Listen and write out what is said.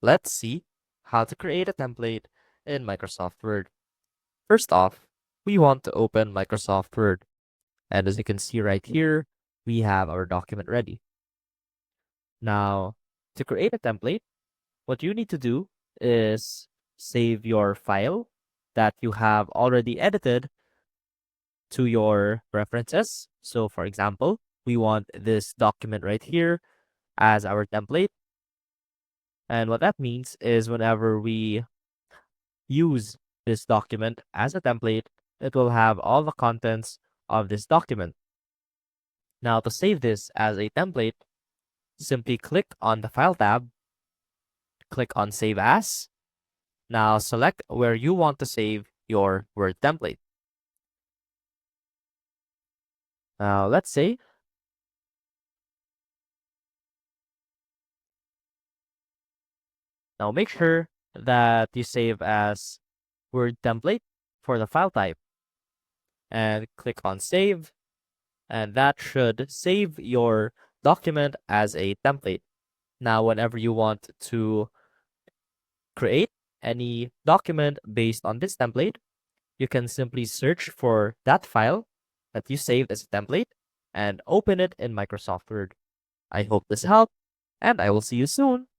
Let's see how to create a template in Microsoft Word. First off, we want to open Microsoft Word. And as you can see right here, we have our document ready. Now, to create a template, what you need to do is save your file that you have already edited to your preferences. So for example, we want this document right here as our template. And what that means is whenever we use this document as a template, it will have all the contents of this document. Now to save this as a template, simply click on the File tab, click on Save As. Now select where you want to save your Word template. Now let's say Now make sure that you save as Word template for the file type and click on Save, and that should save your document as a template. Now, whenever you want to create any document based on this template, you can simply search for that file that you saved as a template and open it in Microsoft Word. I hope this helped, and I will see you soon.